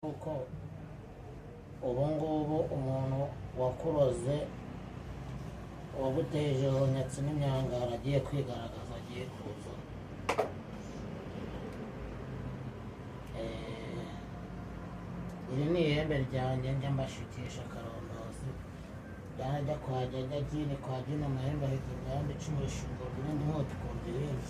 kuko ubu ngubu umuntu wakuroze wagutejeho nyatsi n'imyangara agiye kwigaragaza, agiye kuza. Iri ni ihembe ryanjye njya mbashukisha akarondozi, byajya kwajya jini kwa jini amahembe ahita ubwambi icumu rishinga ubundi nkota ukumva irindi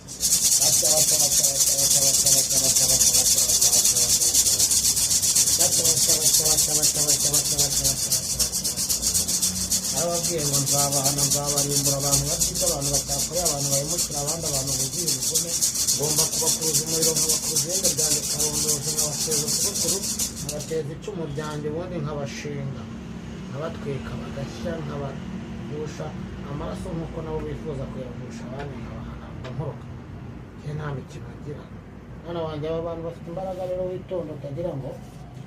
narababwiye ngo nzabahana, nzabarimbura abantu bafite, abantu batakoreye, abantu bahemukira abandi, abantu buzuye ubugome. Ngomba kubakuruza umuriro, nkabakuruza ihembe ryanjye karondozi, nkabateza ukubukuru, nkabateza icumu ryanjye, ubundi nkabashinga, nkabatwika bagashya, nkabagusha amaraso nk'uko nabo bifuza kuyagusha abandi, nkabahana nkoroka. Njye nta mikino ngira. Mwana wanjye, aba bantu bafite imbaraga rero witonda, utagira ngo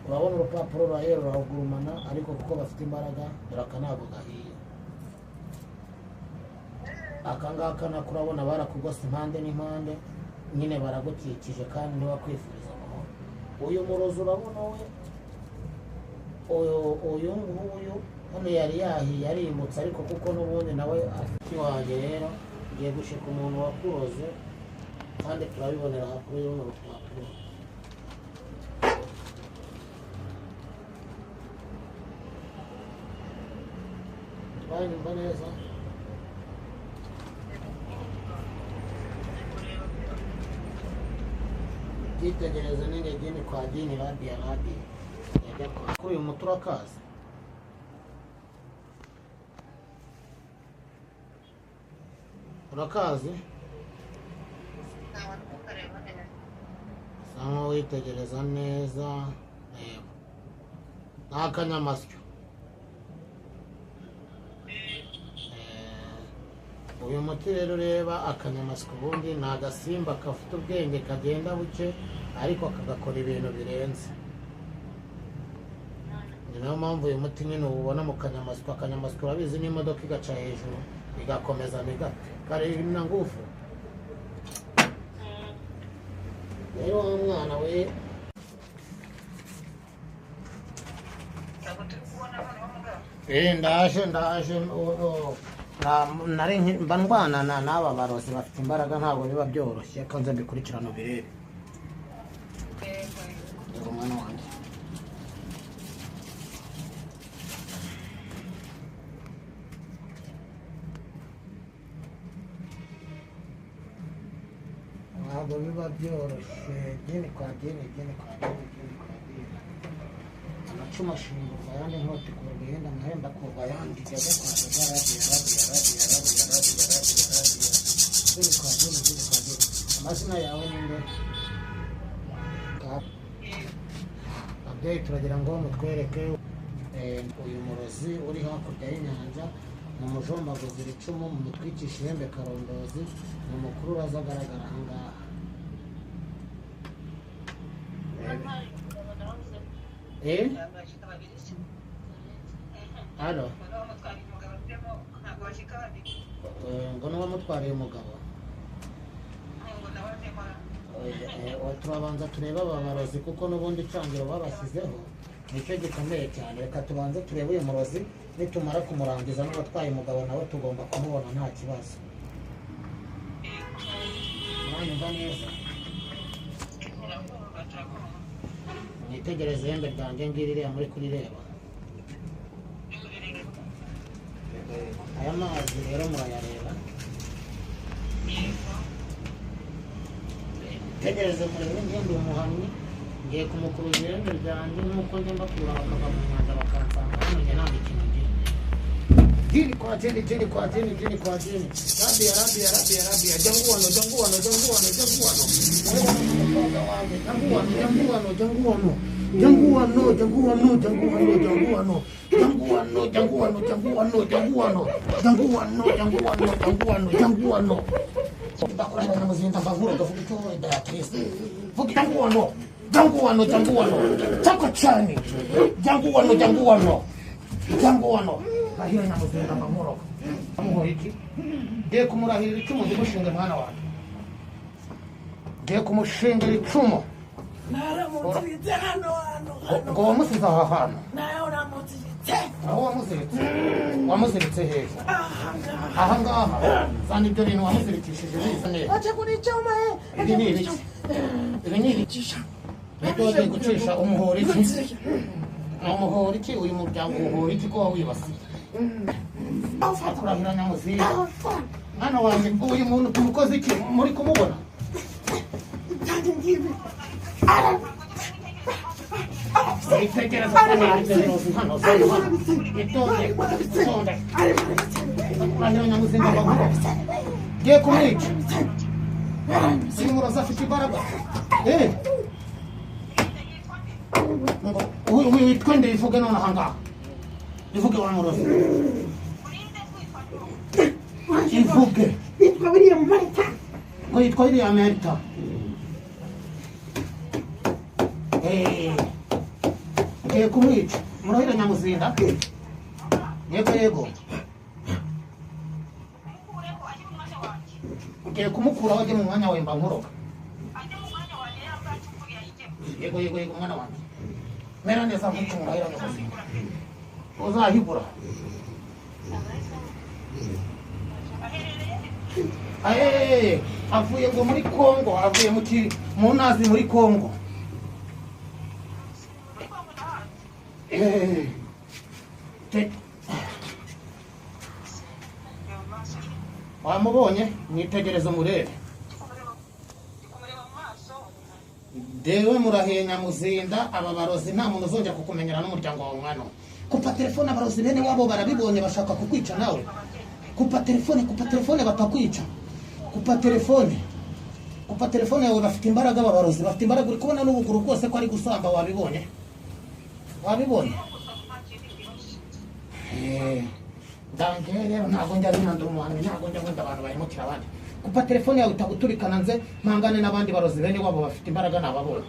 urabona urupapuro rurahera uragurumana, ariko kuko bafite imbaraga dore aka ntabwo gahiye. Aka ngaka nako urabona barakugose impande n'impande, nyine baragukikije kandi ntibakwifuriza amahoro. Uyu murozi urabona we, uyu nguyu hano yari yahiye arimutse, ariko kuko n'ubundi nawe afite wanjye. Rero ngiye gushika umuntu wakuroze, kandi turabibonera kuri runo rupapuro. Twanyumva neza? Byitegereze n'ingegini kwa dini radiya yajya kuri uyu muti urakazi. Urakazi? Samo witegereza neza, reba ni akanyamasyo. Uyu muti rero ureba, akanyamasyo ubundi ni agasimba gafite ubwenge, kagenda buke ariko kagakora ibintu birenze. Ni nayo mpamvu uyu muti nyine uwubona mu kanyamasyo. Akanyamasyo urabizi n'imodoka igaca hejuru igakomeza ntigapfe, kareba ngufu. Rero wa mwana we, ndaje nari mba ndwana n'aba barozi bafite imbaraga, ntabwo biba byoroshye, ko nze mbikurikirana birebe. Dore umwana wanjye, ntabwo biba byoroshye. Dini kwa dini, dini kwa dini, dini kwa dini. Amacumu ashingurwa ayandi, inkota ikurwa ihenda, amahembe akurwa ayandi, jyaga kwa jyaga, radiya. Dini kwa dini, dini kwa dini. Amazina yawe ni nde? Ababyeyi turagira ngo mutwereke uyu murozi uri hakurya y'inyanja, mumujombaguze iri cumu, mumutwikishe ihembe karondozi, mumukuru uraza agaragara aha ngaha. Halo? Ngo n'uwamutwariye umugabo? Turabanza turebe aba barozi, kuko n'ubundi icangiro babashyizeho nicyo gikomeye cyane. Reka tubanze turebe uyu murozi, nitumara kumurangiza n'uwatwaye umugabo nawe tugomba kumubona nta kibazo. Mwanyumva neza? Mwitegereze ihembe ryanjye ngiri iriya muri kurireba. Aya mazi rero murayareba, tegereze murebe. Ngende umuhamyi, ngiye kumukuruza ihembe ryanjye, nk'uko njye mbakura bakava mu nyanja bakansanga hano. Njye nta mikino ngira. Dini kwa dini, dini kwa dini, dini kwa dini. Rabia. Janguano. Utakurana na muzinda mbavura gavuga icyo Beatrice. Vuga janguano. Chako chani. Janguano. Bahira na muzinda mbavura. Amuho iki? Ngiye kumurahirira icumu, ndimushinga mwana wanjye. Ngiye kumushingira icumu. naramutse hano ngo wamusize aha hantu nayo namuziritse aho wamuziritse hehe aha ngaha zana ibyo bintu wamuzirikishije bisa neza aje kuricyoma ibi ni ibiki ibi ni ibiki nibyo wagiye gucisha umuhoro iki umuhoro iki uyu muryango umuhoro iki ko wawibasiye kurahira nyamuziga mwana wanjye uyu muntu tumukoze iki muri kumubona itegereza hano itonde kurahira nyamuziga bagura giye kumwica simuroza afite imbaraga witwa nde ivuge none aha ngaha ivuge wamuroza ivuge yitwa William Marita ngo yitwa William Marita ngiye kumwica murahira nyamuzinda yego ngiye kumukura wajye mu mwanya wemba nkuroga yego mwana wanjye mera neza nk'uko murahira nyamuzinda uzahigura avuye ngo muri Kongo avuye mu nazi muri Kongo wamubonye mwitegereze murebe dewe murahiye nyamuzinda aba barozi nta muntu uzongera kukumenyera n'umuryango wawe mwana kupa telefone abarozi bene wabo barabibonye bashaka kukwica nawe kupa telefone batakwica kupa telefone yawe bafite imbaraga abarozi bafite imbaraga uri kubona n'ubuguru bwose ko ari gusamba wabibonye ndangere rero ntabwo njya binandura umuhanzi ntabwo njya nkunda abantu bahemukira abandi kupa telefone yawe itaguturikana nze mpangane n'abandi barozi bene wabo bafite imbaraga nababonye